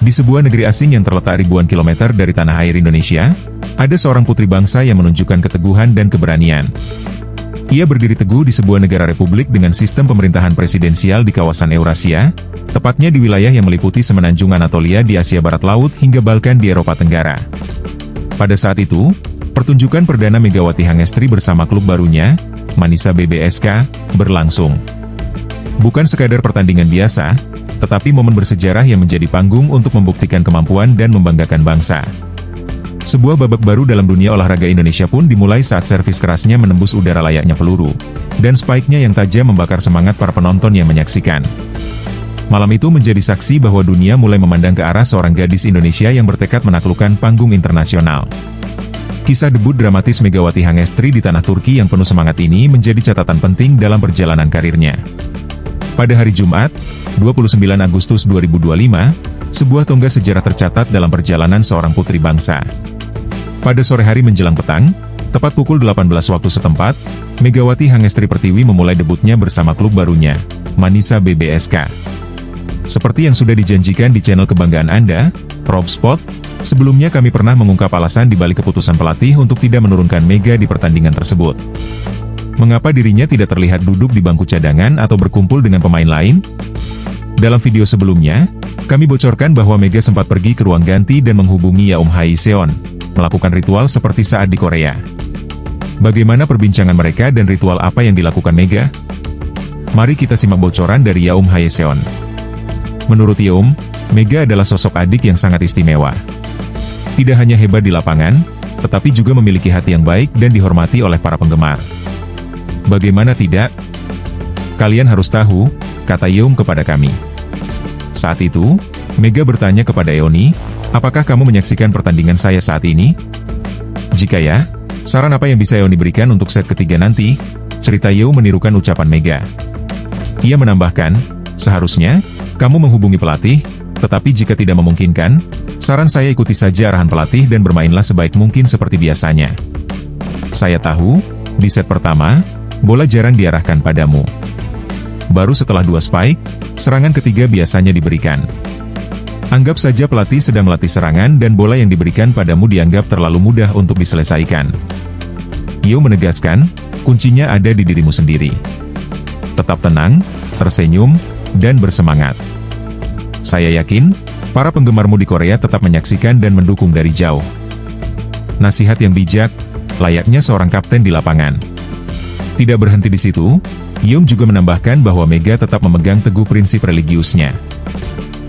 Di sebuah negeri asing yang terletak ribuan kilometer dari tanah air Indonesia, ada seorang putri bangsa yang menunjukkan keteguhan dan keberanian. Ia berdiri teguh di sebuah negara republik dengan sistem pemerintahan presidensial di kawasan Eurasia, tepatnya di wilayah yang meliputi semenanjung Anatolia di Asia Barat Laut hingga Balkan di Eropa Tenggara. Pada saat itu, pertunjukan perdana Megawati Hangestri bersama klub barunya, Manisa BBSK, berlangsung. Bukan sekadar pertandingan biasa, tetapi momen bersejarah yang menjadi panggung untuk membuktikan kemampuan dan membanggakan bangsa. Sebuah babak baru dalam dunia olahraga Indonesia pun dimulai saat servis kerasnya menembus udara layaknya peluru, dan spike-nya yang tajam membakar semangat para penonton yang menyaksikan. Malam itu menjadi saksi bahwa dunia mulai memandang ke arah seorang gadis Indonesia yang bertekad menaklukkan panggung internasional. Kisah debut dramatis Megawati Hangestri di tanah Turki yang penuh semangat ini menjadi catatan penting dalam perjalanan karirnya. Pada hari Jumat, 29 Agustus 2025, sebuah tonggak sejarah tercatat dalam perjalanan seorang putri bangsa. Pada sore hari menjelang petang, tepat pukul 18 waktu setempat, Megawati Hangestri Pertiwi memulai debutnya bersama klub barunya, Manisa BBSK. Seperti yang sudah dijanjikan di channel kebanggaan Anda, Rob Spot, sebelumnya kami pernah mengungkap alasan dibalik keputusan pelatih untuk tidak menurunkan Mega di pertandingan tersebut. Mengapa dirinya tidak terlihat duduk di bangku cadangan atau berkumpul dengan pemain lain? Dalam video sebelumnya, kami bocorkan bahwa Mega sempat pergi ke ruang ganti dan menghubungi Yaum Hae Seon, melakukan ritual seperti saat di Korea. Bagaimana perbincangan mereka dan ritual apa yang dilakukan Mega? Mari kita simak bocoran dari Yaum Hae Seon. Menurut Yaum, Mega adalah sosok adik yang sangat istimewa. Tidak hanya hebat di lapangan, tetapi juga memiliki hati yang baik dan dihormati oleh para penggemar. Bagaimana tidak? Kalian harus tahu, kata Yeom kepada kami. Saat itu, Mega bertanya kepada Eoni, apakah kamu menyaksikan pertandingan saya saat ini? Jika ya, saran apa yang bisa Eoni berikan untuk set ketiga nanti? Cerita Yeom menirukan ucapan Mega. Ia menambahkan, seharusnya, kamu menghubungi pelatih, tetapi jika tidak memungkinkan, saran saya ikuti saja arahan pelatih dan bermainlah sebaik mungkin seperti biasanya. Saya tahu, di set pertama, bola jarang diarahkan padamu. Baru setelah 2 spike, serangan ketiga biasanya diberikan. Anggap saja pelatih sedang melatih serangan dan bola yang diberikan padamu dianggap terlalu mudah untuk diselesaikan. Yo menegaskan, kuncinya ada di dirimu sendiri. Tetap tenang, tersenyum, dan bersemangat. Saya yakin, para penggemarmu di Korea tetap menyaksikan dan mendukung dari jauh. Nasihat yang bijak, layaknya seorang kapten di lapangan. Tidak berhenti di situ, Yeom juga menambahkan bahwa Mega tetap memegang teguh prinsip religiusnya.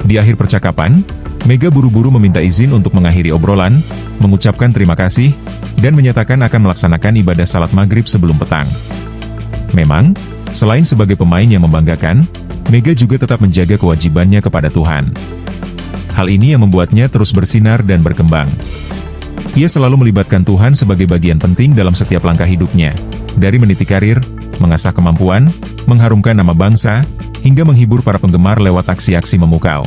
Di akhir percakapan, Mega buru-buru meminta izin untuk mengakhiri obrolan, mengucapkan terima kasih, dan menyatakan akan melaksanakan ibadah salat maghrib sebelum petang. Memang, selain sebagai pemain yang membanggakan, Mega juga tetap menjaga kewajibannya kepada Tuhan. Hal ini yang membuatnya terus bersinar dan berkembang. Ia selalu melibatkan Tuhan sebagai bagian penting dalam setiap langkah hidupnya. Dari meniti karir, mengasah kemampuan, mengharumkan nama bangsa, hingga menghibur para penggemar lewat aksi-aksi memukau.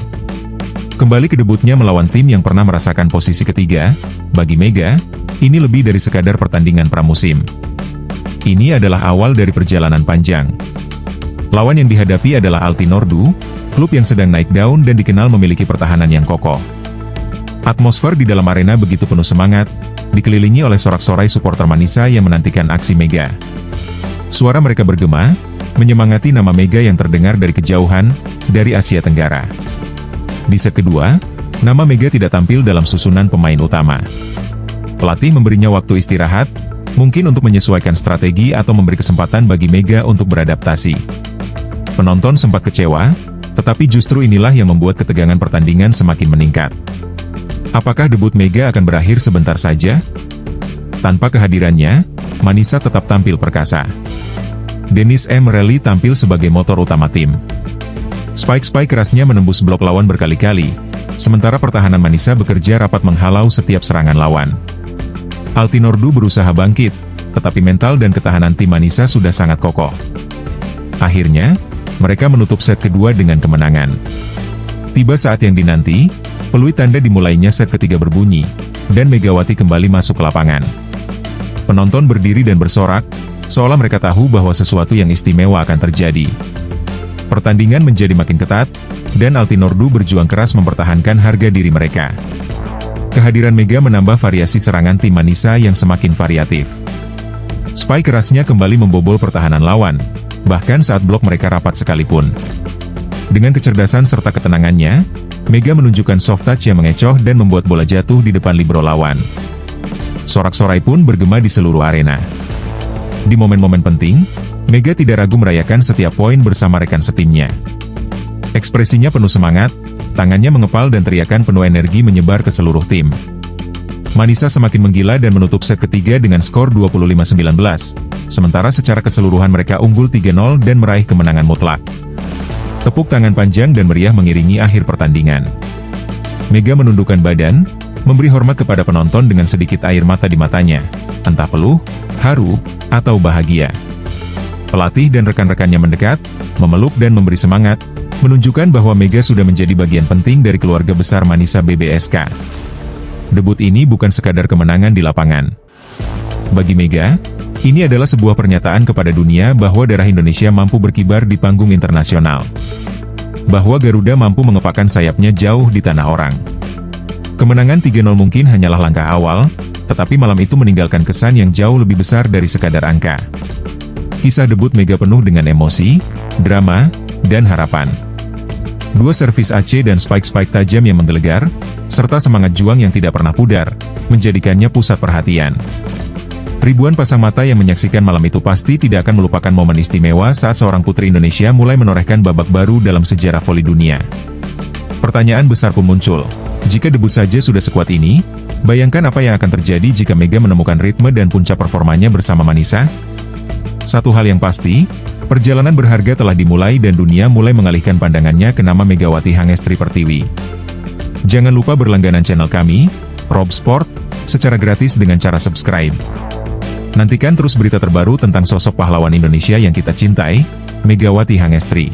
Kembali ke debutnya melawan tim yang pernah merasakan posisi ketiga, bagi Mega, ini lebih dari sekadar pertandingan pramusim. Ini adalah awal dari perjalanan panjang. Lawan yang dihadapi adalah Altinordu, klub yang sedang naik daun dan dikenal memiliki pertahanan yang kokoh. Atmosfer di dalam arena begitu penuh semangat, dikelilingi oleh sorak-sorai supporter Manisa yang menantikan aksi Mega. Suara mereka bergema, menyemangati nama Mega yang terdengar dari kejauhan, dari Asia Tenggara. Di set kedua, nama Mega tidak tampil dalam susunan pemain utama. Pelatih memberinya waktu istirahat, mungkin untuk menyesuaikan strategi atau memberi kesempatan bagi Mega untuk beradaptasi. Penonton sempat kecewa, tetapi justru inilah yang membuat ketegangan pertandingan semakin meningkat. Apakah debut Mega akan berakhir sebentar saja? Tanpa kehadirannya, Manisa tetap tampil perkasa. Dennis M. Rally tampil sebagai motor utama tim. Spike-spike kerasnya menembus blok lawan berkali-kali, sementara pertahanan Manisa bekerja rapat menghalau setiap serangan lawan. Altinordu berusaha bangkit, tetapi mental dan ketahanan tim Manisa sudah sangat kokoh. Akhirnya, mereka menutup set kedua dengan kemenangan. Tiba saat yang dinanti, peluit tanda dimulainya set ketiga berbunyi, dan Megawati kembali masuk ke lapangan. Penonton berdiri dan bersorak, seolah mereka tahu bahwa sesuatu yang istimewa akan terjadi. Pertandingan menjadi makin ketat, dan Altinordu berjuang keras mempertahankan harga diri mereka. Kehadiran Mega menambah variasi serangan tim Manisa yang semakin variatif. Spike kerasnya kembali membobol pertahanan lawan, bahkan saat blok mereka rapat sekalipun. Dengan kecerdasan serta ketenangannya, Mega menunjukkan soft touch yang mengecoh dan membuat bola jatuh di depan libero lawan. Sorak-sorai pun bergema di seluruh arena. Di momen-momen penting, Mega tidak ragu merayakan setiap poin bersama rekan setimnya. Ekspresinya penuh semangat, tangannya mengepal dan teriakan penuh energi menyebar ke seluruh tim. Manisa semakin menggila dan menutup set ketiga dengan skor 25-19, sementara secara keseluruhan mereka unggul 3-0 dan meraih kemenangan mutlak. Tepuk tangan panjang dan meriah mengiringi akhir pertandingan. Mega menundukkan badan, memberi hormat kepada penonton dengan sedikit air mata di matanya, entah peluh, haru, atau bahagia. Pelatih dan rekan-rekannya mendekat, memeluk dan memberi semangat, menunjukkan bahwa Mega sudah menjadi bagian penting dari keluarga besar Manisa BBSK. Debut ini bukan sekadar kemenangan di lapangan. Bagi Mega, ini adalah sebuah pernyataan kepada dunia bahwa darah Indonesia mampu berkibar di panggung internasional. Bahwa Garuda mampu mengepakkan sayapnya jauh di tanah orang. Kemenangan 3-0 mungkin hanyalah langkah awal, tetapi malam itu meninggalkan kesan yang jauh lebih besar dari sekadar angka. Kisah debut Mega penuh dengan emosi, drama, dan harapan. Dua servis AC dan spike-spike tajam yang menggelegar, serta semangat juang yang tidak pernah pudar, menjadikannya pusat perhatian. Ribuan pasang mata yang menyaksikan malam itu pasti tidak akan melupakan momen istimewa saat seorang putri Indonesia mulai menorehkan babak baru dalam sejarah voli dunia. Pertanyaan besar pun muncul. Jika debut saja sudah sekuat ini, bayangkan apa yang akan terjadi jika Mega menemukan ritme dan puncak performanya bersama Manisa? Satu hal yang pasti, perjalanan berharga telah dimulai dan dunia mulai mengalihkan pandangannya ke nama Megawati Hangestri Pertiwi. Jangan lupa berlangganan channel kami, Rob Sport, secara gratis dengan cara subscribe. Nantikan terus berita terbaru tentang sosok pahlawan Indonesia yang kita cintai, Megawati Hangestri.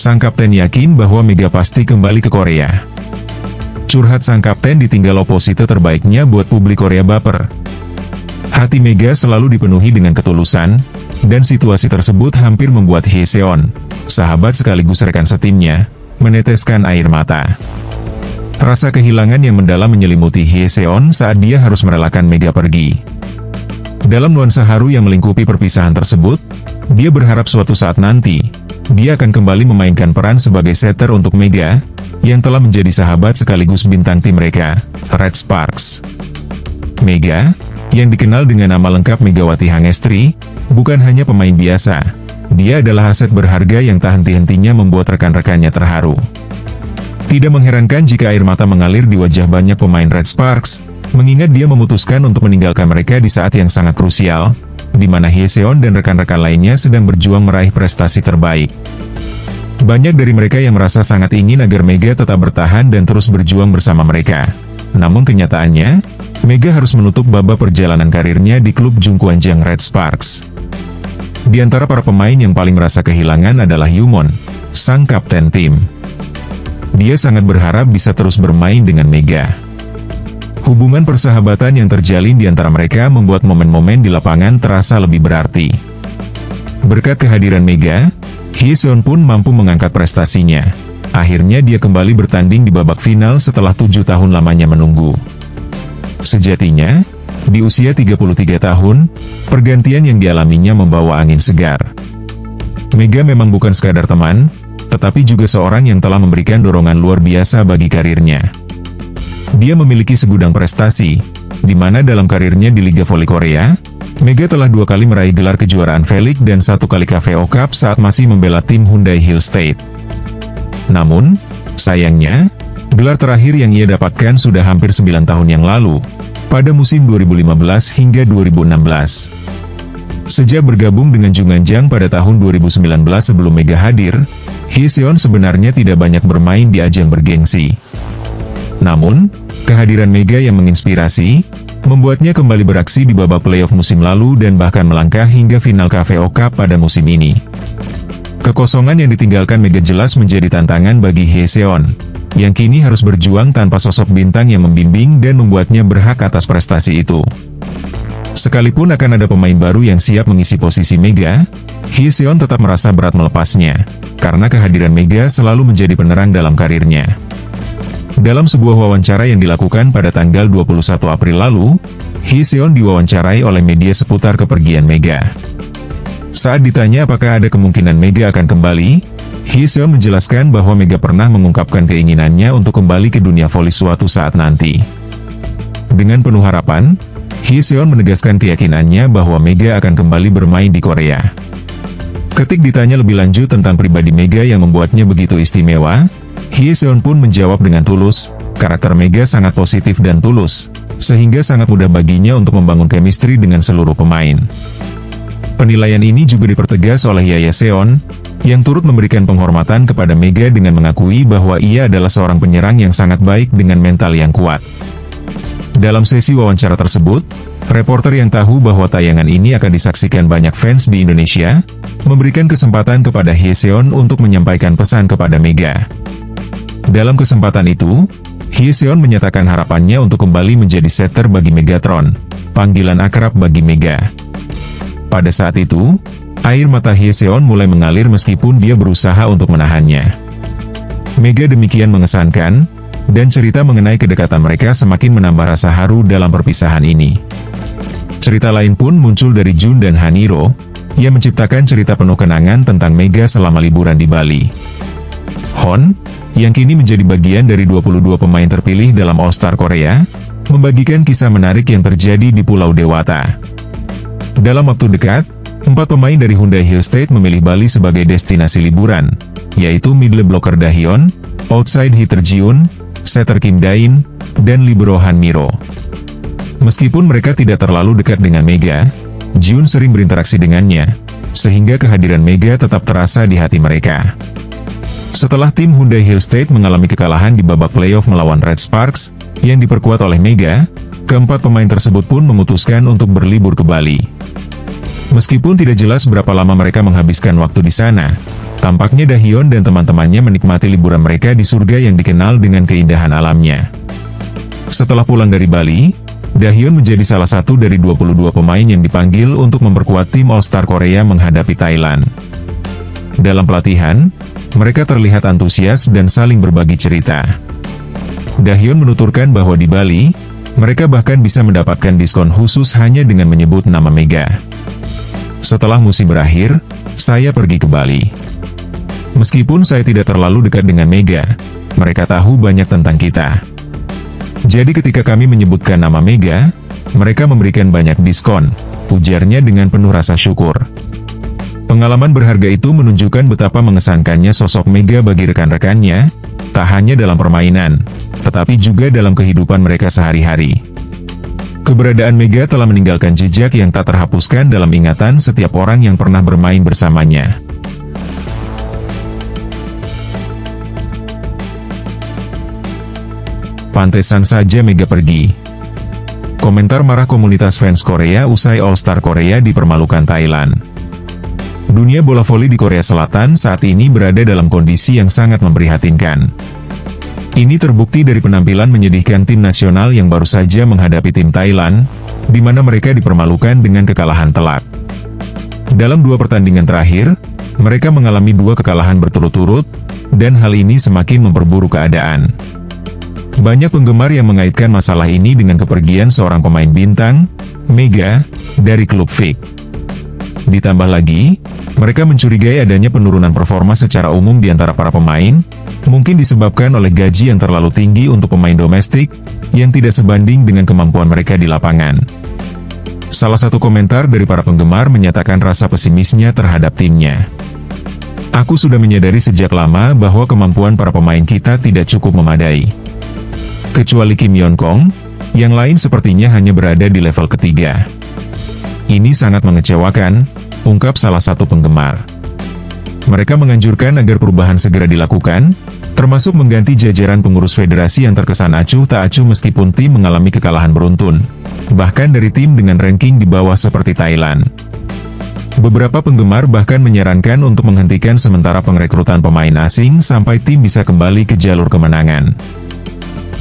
Sang kapten yakin bahwa Mega pasti kembali ke Korea. Curhat sang kapten ditinggal oposite terbaiknya buat publik Korea baper. Hati Mega selalu dipenuhi dengan ketulusan, dan situasi tersebut hampir membuat Hye Seon, sahabat sekaligus rekan setimnya, meneteskan air mata. Rasa kehilangan yang mendalam menyelimuti Hye Seon saat dia harus merelakan Mega pergi. Dalam nuansa haru yang melingkupi perpisahan tersebut, dia berharap suatu saat nanti, dia akan kembali memainkan peran sebagai setter untuk Mega, yang telah menjadi sahabat sekaligus bintang tim mereka, Red Sparks. Mega, yang dikenal dengan nama lengkap Megawati Hangestri, bukan hanya pemain biasa. Dia adalah aset berharga yang tak henti-hentinya membuat rekan-rekannya terharu. Tidak mengherankan jika air mata mengalir di wajah banyak pemain Red Sparks, mengingat dia memutuskan untuk meninggalkan mereka di saat yang sangat krusial, di mana Hye Seon dan rekan-rekan lainnya sedang berjuang meraih prestasi terbaik. Banyak dari mereka yang merasa sangat ingin agar Mega tetap bertahan dan terus berjuang bersama mereka. Namun kenyataannya, Mega harus menutup babak perjalanan karirnya di klub Jungkwanjang Red Sparks. Di antara para pemain yang paling merasa kehilangan adalah Yumon, sang kapten tim. Dia sangat berharap bisa terus bermain dengan Mega. Hubungan persahabatan yang terjalin di antara mereka membuat momen-momen di lapangan terasa lebih berarti. Berkat kehadiran Mega, Hye Seon pun mampu mengangkat prestasinya. Akhirnya dia kembali bertanding di babak final setelah 7 tahun lamanya menunggu. Sejatinya, di usia 33 tahun, pergantian yang dialaminya membawa angin segar. Mega memang bukan sekadar teman, tetapi juga seorang yang telah memberikan dorongan luar biasa bagi karirnya. Dia memiliki segudang prestasi, di mana dalam karirnya di Liga Voli Korea, Mega telah 2 kali meraih gelar kejuaraan V-League dan 1 kali KVO Cup saat masih membela tim Hyundai Hill State. Namun, sayangnya, Gelar terakhir yang ia dapatkan sudah hampir 9 tahun yang lalu, pada musim 2015 hingga 2016. Sejak bergabung dengan Junganjang pada tahun 2019 sebelum Mega hadir, Hyeseon sebenarnya tidak banyak bermain di ajang bergengsi. Namun, kehadiran Mega yang menginspirasi, membuatnya kembali beraksi di babak playoff musim lalu dan bahkan melangkah hingga final KPO Cup pada musim ini. Kekosongan yang ditinggalkan Mega jelas menjadi tantangan bagi Hyeseon, yang kini harus berjuang tanpa sosok bintang yang membimbing dan membuatnya berhak atas prestasi itu. Sekalipun akan ada pemain baru yang siap mengisi posisi Mega, Hyeseon tetap merasa berat melepasnya, karena kehadiran Mega selalu menjadi penerang dalam karirnya. Dalam sebuah wawancara yang dilakukan pada tanggal 21 April lalu, Hyeseon diwawancarai oleh media seputar kepergian Mega. Saat ditanya apakah ada kemungkinan Mega akan kembali, Hyeseon menjelaskan bahwa Mega pernah mengungkapkan keinginannya untuk kembali ke dunia voli suatu saat nanti. Dengan penuh harapan, Hyeseon menegaskan keyakinannya bahwa Mega akan kembali bermain di Korea. Ketika ditanya lebih lanjut tentang pribadi Mega yang membuatnya begitu istimewa, Hyeseon pun menjawab dengan tulus, karakter Mega sangat positif dan tulus, sehingga sangat mudah baginya untuk membangun chemistry dengan seluruh pemain. Penilaian ini juga dipertegas oleh Hyeseon, yang turut memberikan penghormatan kepada Mega dengan mengakui bahwa ia adalah seorang penyerang yang sangat baik dengan mental yang kuat. Dalam sesi wawancara tersebut, reporter yang tahu bahwa tayangan ini akan disaksikan banyak fans di Indonesia, memberikan kesempatan kepada Hyeseon untuk menyampaikan pesan kepada Mega. Dalam kesempatan itu, Hyeseon menyatakan harapannya untuk kembali menjadi setter bagi Megatron, panggilan akrab bagi Mega. Pada saat itu, air mata Hyeseon mulai mengalir meskipun dia berusaha untuk menahannya. Mega demikian mengesankan, dan cerita mengenai kedekatan mereka semakin menambah rasa haru dalam perpisahan ini. Cerita lain pun muncul dari Jun dan Haniro, yang menciptakan cerita penuh kenangan tentang Mega selama liburan di Bali. Hon, yang kini menjadi bagian dari 22 pemain terpilih dalam All-Star Korea, membagikan kisah menarik yang terjadi di Pulau Dewata. Dalam waktu dekat, 4 pemain dari Hyundai Hillstate memilih Bali sebagai destinasi liburan, yaitu middle blocker Dahyun, outside hitter Jiun, setter Kim Dain, dan libero Han Miro. Meskipun mereka tidak terlalu dekat dengan Mega, Jiun sering berinteraksi dengannya, sehingga kehadiran Mega tetap terasa di hati mereka. Setelah tim Hyundai Hillstate mengalami kekalahan di babak playoff melawan Red Sparks, yang diperkuat oleh Mega, keempat pemain tersebut pun memutuskan untuk berlibur ke Bali. Meskipun tidak jelas berapa lama mereka menghabiskan waktu di sana, tampaknya Dahyun dan teman-temannya menikmati liburan mereka di surga yang dikenal dengan keindahan alamnya. Setelah pulang dari Bali, Dahyun menjadi salah satu dari 22 pemain yang dipanggil untuk memperkuat tim All-Star Korea menghadapi Thailand. Dalam pelatihan, mereka terlihat antusias dan saling berbagi cerita. Dahyun menuturkan bahwa di Bali, mereka bahkan bisa mendapatkan diskon khusus hanya dengan menyebut nama Mega. Setelah musim berakhir, saya pergi ke Bali. Meskipun saya tidak terlalu dekat dengan Mega, mereka tahu banyak tentang kita. Jadi ketika kami menyebutkan nama Mega, mereka memberikan banyak diskon, ujarnya dengan penuh rasa syukur. Pengalaman berharga itu menunjukkan betapa mengesankannya sosok Mega bagi rekan-rekannya, tak hanya dalam permainan, tetapi juga dalam kehidupan mereka sehari-hari. Keberadaan Mega telah meninggalkan jejak yang tak terhapuskan dalam ingatan setiap orang yang pernah bermain bersamanya. Pantesan saja Mega pergi. Komentar marah komunitas fans Korea usai All-Star Korea dipermalukan Thailand. Dunia bola voli di Korea Selatan saat ini berada dalam kondisi yang sangat memprihatinkan. Ini terbukti dari penampilan menyedihkan tim nasional yang baru saja menghadapi tim Thailand, di mana mereka dipermalukan dengan kekalahan telak. Dalam 2 pertandingan terakhir, mereka mengalami 2 kekalahan berturut-turut, dan hal ini semakin memperburuk keadaan. Banyak penggemar yang mengaitkan masalah ini dengan kepergian seorang pemain bintang, Mega, dari klub FIK. Ditambah lagi, mereka mencurigai adanya penurunan performa secara umum di antara para pemain, mungkin disebabkan oleh gaji yang terlalu tinggi untuk pemain domestik, yang tidak sebanding dengan kemampuan mereka di lapangan. Salah satu komentar dari para penggemar menyatakan rasa pesimisnya terhadap timnya. Aku sudah menyadari sejak lama bahwa kemampuan para pemain kita tidak cukup memadai. Kecuali Kim Yeon-kong, yang lain sepertinya hanya berada di level ketiga. Ini sangat mengecewakan, ungkap salah satu penggemar. Mereka menganjurkan agar perubahan segera dilakukan, termasuk mengganti jajaran pengurus federasi yang terkesan acuh tak acuh meskipun tim mengalami kekalahan beruntun, bahkan dari tim dengan ranking di bawah seperti Thailand. Beberapa penggemar bahkan menyarankan untuk menghentikan sementara pengrekrutan pemain asing sampai tim bisa kembali ke jalur kemenangan.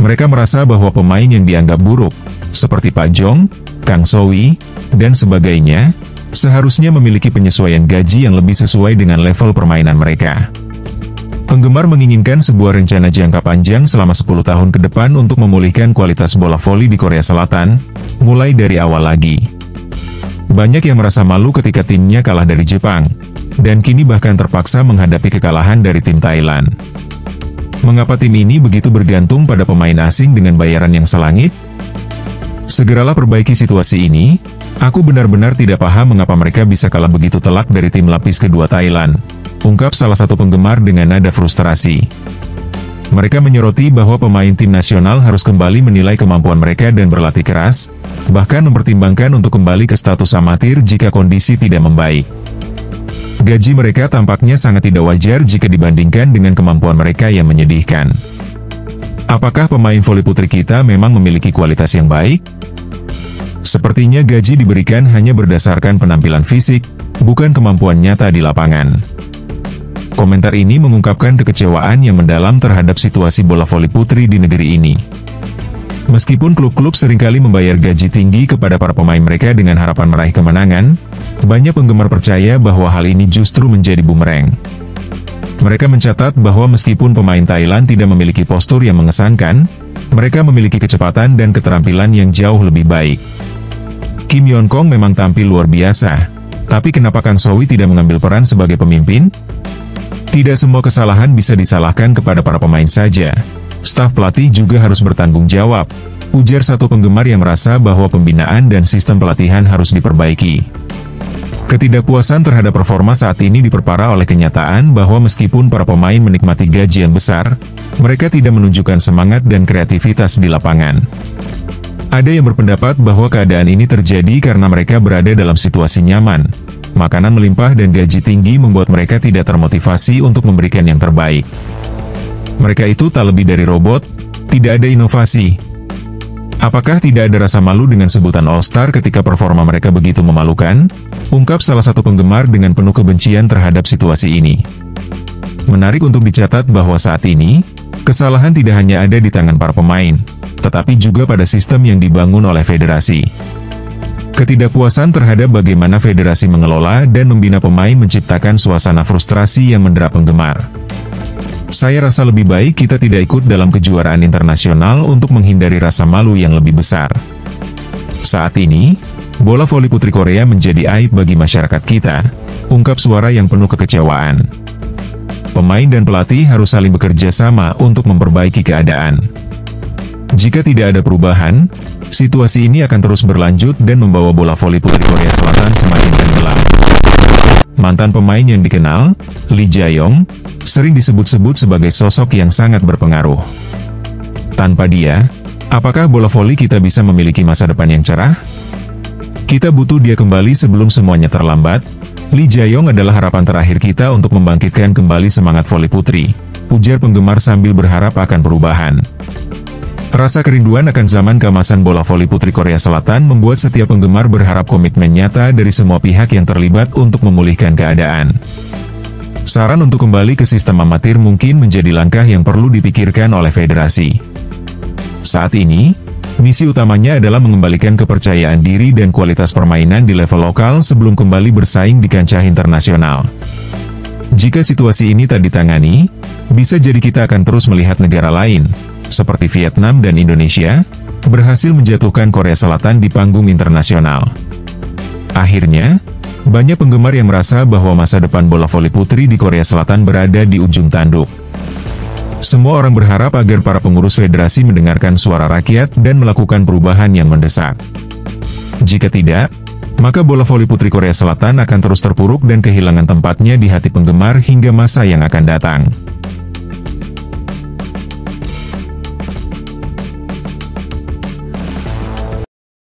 Mereka merasa bahwa pemain yang dianggap buruk, seperti Pak Jong, Kang Sowi, dan sebagainya, seharusnya memiliki penyesuaian gaji yang lebih sesuai dengan level permainan mereka. Penggemar menginginkan sebuah rencana jangka panjang selama 10 tahun ke depan untuk memulihkan kualitas bola voli di Korea Selatan, mulai dari awal lagi. Banyak yang merasa malu ketika timnya kalah dari Jepang, dan kini bahkan terpaksa menghadapi kekalahan dari tim Thailand. Mengapa tim ini begitu bergantung pada pemain asing dengan bayaran yang selangit? Segeralah perbaiki situasi ini. Aku benar-benar tidak paham mengapa mereka bisa kalah begitu telak dari tim lapis kedua Thailand, ungkap salah satu penggemar dengan nada frustrasi. Mereka menyoroti bahwa pemain tim nasional harus kembali menilai kemampuan mereka dan berlatih keras, bahkan mempertimbangkan untuk kembali ke status amatir jika kondisi tidak membaik. Gaji mereka tampaknya sangat tidak wajar jika dibandingkan dengan kemampuan mereka yang menyedihkan. Apakah pemain voli putri kita memang memiliki kualitas yang baik? Sepertinya gaji diberikan hanya berdasarkan penampilan fisik, bukan kemampuan nyata di lapangan. Komentar ini mengungkapkan kekecewaan yang mendalam terhadap situasi bola voli putri di negeri ini. Meskipun klub-klub seringkali membayar gaji tinggi kepada para pemain mereka dengan harapan meraih kemenangan, banyak penggemar percaya bahwa hal ini justru menjadi bumerang. Mereka mencatat bahwa meskipun pemain Thailand tidak memiliki postur yang mengesankan, mereka memiliki kecepatan dan keterampilan yang jauh lebih baik. Kim Yeon-kong memang tampil luar biasa, tapi kenapa Kang Sowi tidak mengambil peran sebagai pemimpin? Tidak semua kesalahan bisa disalahkan kepada para pemain saja. Staf pelatih juga harus bertanggung jawab, ujar satu penggemar yang merasa bahwa pembinaan dan sistem pelatihan harus diperbaiki. Ketidakpuasan terhadap performa saat ini diperparah oleh kenyataan bahwa meskipun para pemain menikmati gaji yang besar, mereka tidak menunjukkan semangat dan kreativitas di lapangan. Ada yang berpendapat bahwa keadaan ini terjadi karena mereka berada dalam situasi nyaman. Makanan melimpah dan gaji tinggi membuat mereka tidak termotivasi untuk memberikan yang terbaik. Mereka itu tak lebih dari robot, tidak ada inovasi. Apakah tidak ada rasa malu dengan sebutan All-Star ketika performa mereka begitu memalukan? Ungkap salah satu penggemar dengan penuh kebencian terhadap situasi ini. Menarik untuk dicatat bahwa saat ini, kesalahan tidak hanya ada di tangan para pemain, tetapi juga pada sistem yang dibangun oleh federasi. Ketidakpuasan terhadap bagaimana federasi mengelola dan membina pemain menciptakan suasana frustrasi yang mendera penggemar. Saya rasa lebih baik kita tidak ikut dalam kejuaraan internasional untuk menghindari rasa malu yang lebih besar. Saat ini, bola voli putri Korea menjadi aib bagi masyarakat kita, ungkap suara yang penuh kekecewaan. Pemain dan pelatih harus saling bekerja sama untuk memperbaiki keadaan. Jika tidak ada perubahan, situasi ini akan terus berlanjut dan membawa bola voli putri Korea Selatan semakin tenggelam. Mantan pemain yang dikenal, Lee Jae-yong, sering disebut-sebut sebagai sosok yang sangat berpengaruh. Tanpa dia, apakah bola voli kita bisa memiliki masa depan yang cerah? Kita butuh dia kembali sebelum semuanya terlambat. Lee Jae-yong adalah harapan terakhir kita untuk membangkitkan kembali semangat voli putri, ujar penggemar sambil berharap akan perubahan. Rasa kerinduan akan zaman keemasan bola voli putri Korea Selatan membuat setiap penggemar berharap komitmen nyata dari semua pihak yang terlibat untuk memulihkan keadaan. Saran untuk kembali ke sistem amatir mungkin menjadi langkah yang perlu dipikirkan oleh federasi. Saat ini, misi utamanya adalah mengembalikan kepercayaan diri dan kualitas permainan di level lokal sebelum kembali bersaing di kancah internasional. Jika situasi ini tak ditangani, bisa jadi kita akan terus melihat negara lain, seperti Vietnam dan Indonesia, berhasil menjatuhkan Korea Selatan di panggung internasional. Akhirnya, banyak penggemar yang merasa bahwa masa depan bola voli putri di Korea Selatan berada di ujung tanduk. Semua orang berharap agar para pengurus federasi mendengarkan suara rakyat dan melakukan perubahan yang mendesak. Jika tidak, maka bola voli putri Korea Selatan akan terus terpuruk dan kehilangan tempatnya di hati penggemar hingga masa yang akan datang.